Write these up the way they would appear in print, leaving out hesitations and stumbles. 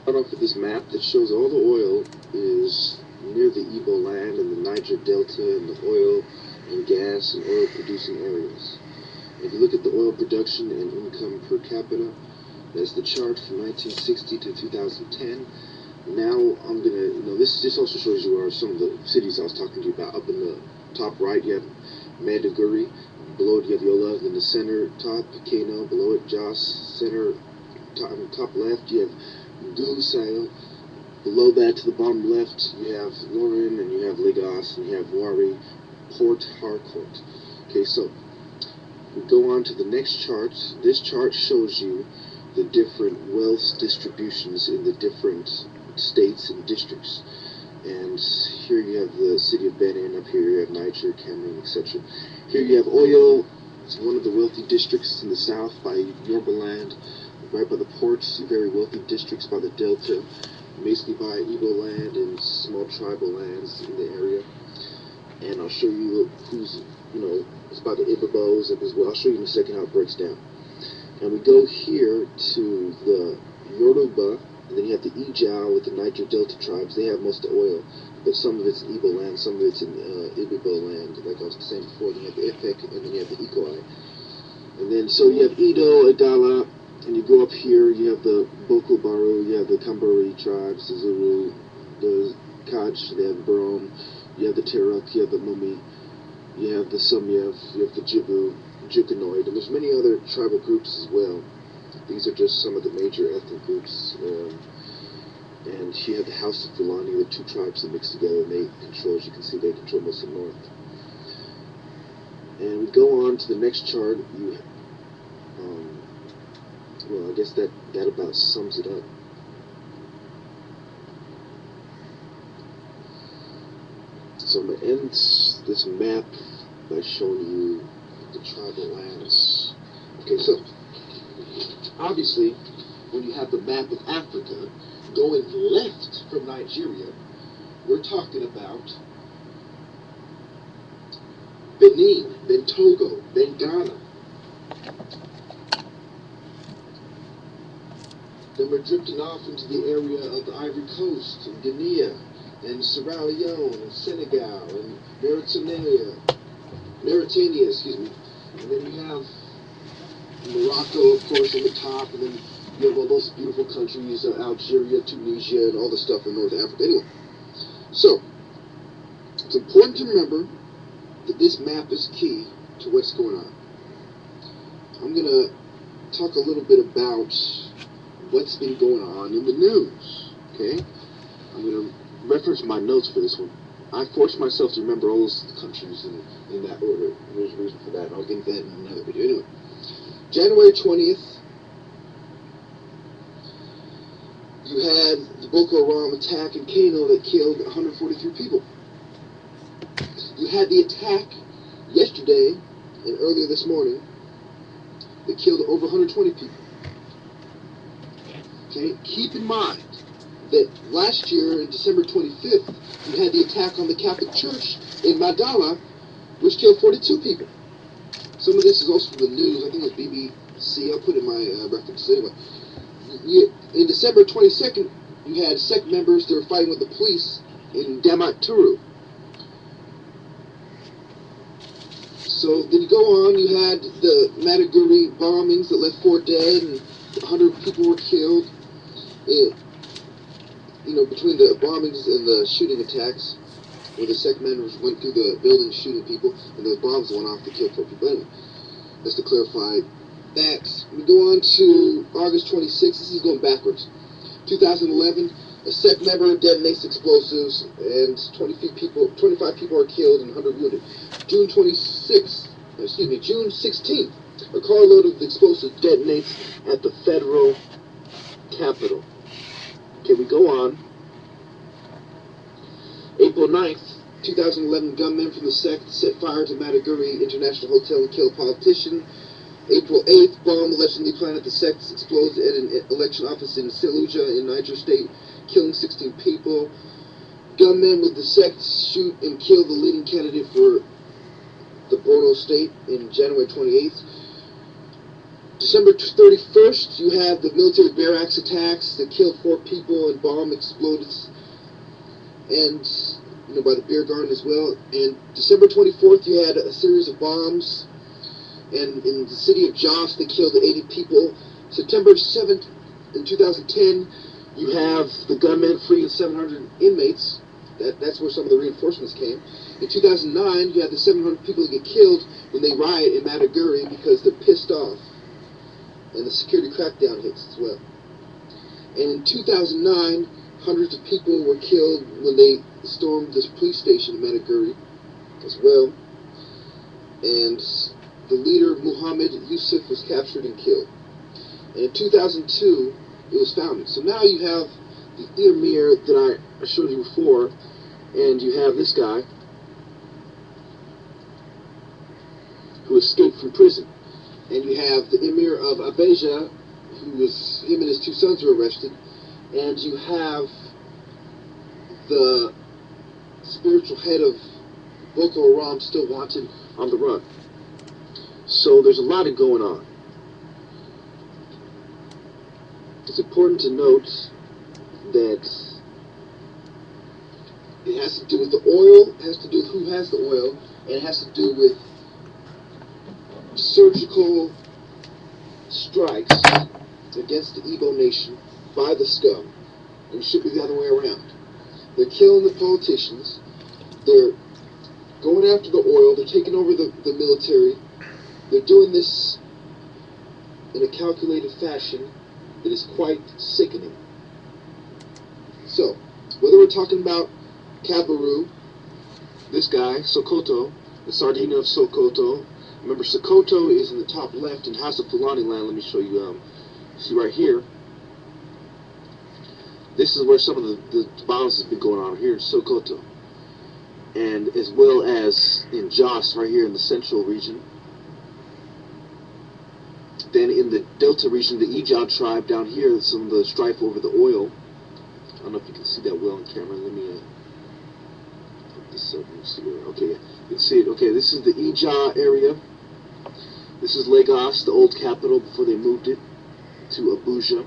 Start off with this map that shows all the oil is near the Igbo land and the Niger Delta and the oil and gas and oil producing areas. If you look at the oil production and income per capita, that's the chart from 1960 to 2010. Now I'm gonna, this also shows you where some of the cities I was talking to you about. Up in the top right, you have Maiduguri. Below it, you have Yola. In the center top, Kano. Below it, Jos. Center top left, you have Gusau. Below that, to the bottom left, you have Lorin, and you have Lagos, and you have Wari, Port Harcourt. Okay, so we go on to the next chart. This chart shows you the different wealth distributions in the different states and districts. And here you have the city of Benin, up here you have Niger, Cameroon, etc. Here you have Oyo. It's one of the wealthy districts in the south by Yorubaland, right by the ports, very wealthy districts by the delta, basically by Igbo land and small tribal lands in the area. And I'll show you who's, it's by the Ibibos as well. I'll show you in a second how it breaks down. And we go here to the Yoruba, and then you have the Ijao with the Niger Delta tribes. They have most of the oil, but some of it's in Igbo land, some of it's in Ibibo land, like I was saying before. Then you have the Efek, and then you have the Ikoi. And then, so you have Edo, Igala, and you go up here, you have the Boko Baru, you have the Kamburi tribes, the Zulu, the Kaj, they have Brom, you have the Teruk, you have the Mumi, you have the Sumyev, you have the Jibu, Jukanoid, and there's many other tribal groups as well. These are just some of the major ethnic groups. And you have the House of Fulani, the two tribes that mix together, and they control, as you can see, they control most of the north. And we go on to the next chart. Well, I guess that about sums it up. So I'm going to end this map by showing you the tribal lands. Okay, so obviously, when you have the map of Africa going left from Nigeria, we're talking about Benin, then Togo, then Ghana. Then we're drifting off into the area of the Ivory Coast, and Guinea, and Sierra Leone, and Senegal, and Mauritania, and then you have Morocco, of course, on the top, and then you have all those beautiful countries, Algeria, Tunisia, and all the stuff in North Africa. Anyway, so it's important to remember that this map is key to what's going on. I'm going to talk a little bit about what's been going on in the news, okay? I'm going to reference my notes for this one. I forced myself to remember all those countries in that order. There's a reason for that, and I'll get into that in another video. Anyway, January 20th, you had the Boko Haram attack in Kano that killed 143 people. You had the attack yesterday and earlier this morning that killed over 120 people. Okay, keep in mind that last year, on December 25th, you had the attack on the Catholic Church in Magdala, which killed 42 people. Some of this is also from the news. I think it was BBC. I'll put in my references anyway. In December 22nd, you had sect members that were fighting with the police in Damaturu. So then you go on, you had the Maiduguri bombings that left 4 dead and 100 people were killed. Between the bombings and the shooting attacks, where the sect members went through the building shooting people, and those bombs went off to kill 4 people. Anyway, just to clarify that. We go on to August 26th. This is going backwards. 2011, a sect member detonates explosives, and 25 people are killed and 100 wounded. June 16th, a carload of explosives detonates at the federal Capitol. Okay, we go on. April 9th, 2011, gunmen from the sect set fire to Maiduguri International Hotel and killed a politician. April 8th, bomb allegedly planted at the sect's explodes at an election office in Siluja in Niger State, killing 16 people. Gunmen with the sect shoot and kill the leading candidate for the Borno State in January 28th. December 31st, you have the military barracks attacks that killed 4 people and bomb exploded, and by the beer garden as well. And December 24th, you had a series of bombs, and in the city of Jos, they killed 80 people. September 7th, in 2010, you have the gunmen freeing 700 inmates. That's where some of the reinforcements came. In 2009, you had the 700 people that get killed when they riot in Maiduguri because they're pissed off. And the security crackdown hits as well. And in 2009, hundreds of people were killed when they stormed this police station in Maiduguri as well. And the leader, Muhammad Yusuf, was captured and killed. And in 2002, it was founded. So now you have the emir that I showed you before, and you have this guy who escaped from prison. And you have the emir of Abeja, him and his 2 sons were arrested, and you have the spiritual head of Boko Haram still wanted on the run. So there's a lot going on. It's important to note that it has to do with the oil, it has to do with who has the oil, and it has to do with surgical strikes against the Igbo nation by the scum. And it should be the other way around. They're killing the politicians, they're going after the oil, they're taking over the military, they're doing this in a calculated fashion that is quite sickening. So, whether we're talking about Kabaru, this guy, Sokoto, the Sardinia of Sokoto. Remember, Sokoto is in the top left in House of Fulani land. Let me show you, see right here. This is where some of the violence has been going on here in Sokoto. And as well as in Jos, right here in the central region. Then in the Delta region, the Ijad tribe down here, some of the strife over the oil. I don't know if you can see that well on camera. Let me put this up and see where. Okay, you can see it. Okay, this is the Ija area. This is Lagos, the old capital before they moved it to Abuja,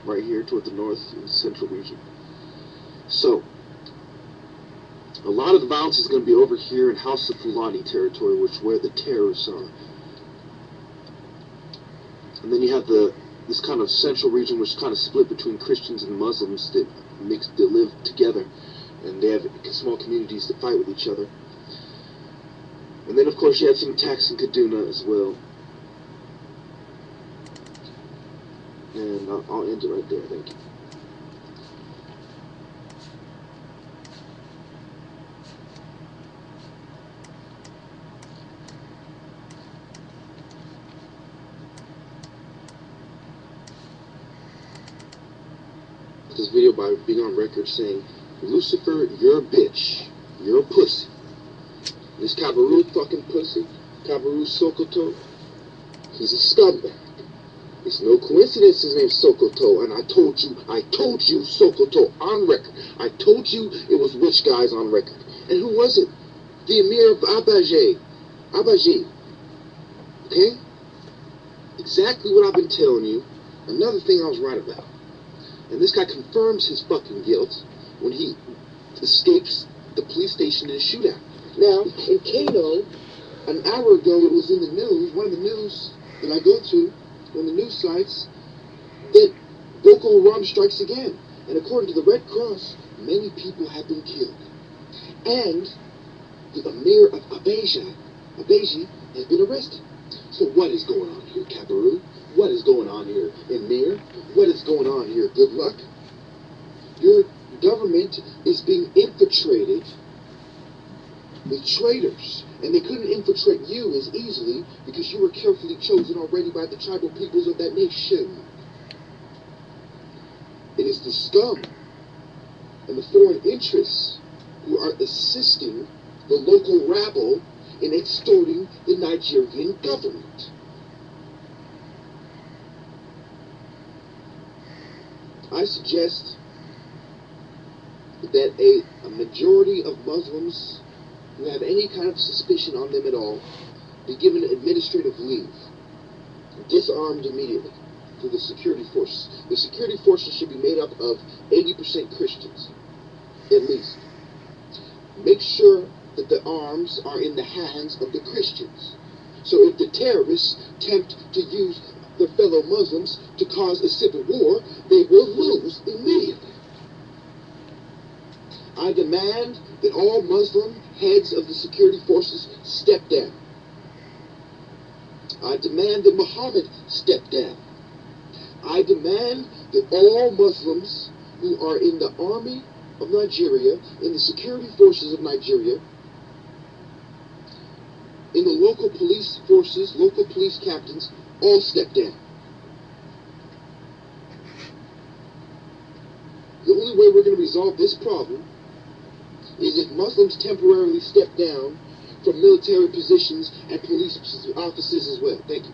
right here toward the north in the central region. So, a lot of the violence is going to be over here in House of Fulani territory, where the terrorists are. And then you have this kind of central region, which is kind of split between Christians and Muslims that live together, and they have small communities that fight with each other. And then, of course, you have some attacks in Kaduna as well. And I'll end it right there. Thank you. This video by being on record saying, Lucifer, you're a bitch. You're a pussy. This Kabaru fucking pussy, Kabaru Sokoto, he's a scumbag. It's no coincidence his name's Sokoto, and I told you Sokoto on record. I told you it was witch guys on record. And who was it? The Emir of Abaji. Okay? Exactly what I've been telling you. Another thing I was right about. And this guy confirms his fucking guilt when he escapes the police station in a shootout. Now, in Kano, an hour ago it was in the news, one of the news that I go to, on the news sites, that Boko Haram strikes again. And according to the Red Cross, many people have been killed. And the Emir of Abeji has been arrested. So what is going on here, Kabaru? What is going on here, Emir? What is going on here, Good Luck? Your government is being infiltrated with traitors. And they couldn't infiltrate you as easily because you were carefully chosen already by the tribal peoples of that nation. It is the scum and the foreign interests who are assisting the local rabble in extorting the Nigerian government. I suggest that a majority of Muslims who have any kind of suspicion on them at all be given administrative leave disarmed immediately through the security forces. The security forces should be made up of 80% Christians, at least. Make sure that the arms are in the hands of the Christians. So if the terrorists attempt to use their fellow Muslims to cause a civil war, they will lose immediately. I demand that all Muslim heads of the security forces step down. I demand that Muhammad step down. I demand that all Muslims who are in the army of Nigeria, in the security forces of Nigeria, in the local police forces, local police captains, all step down. The only way we're going to resolve this problem is if Muslims temporarily step down from military positions and police offices as well. Thank you.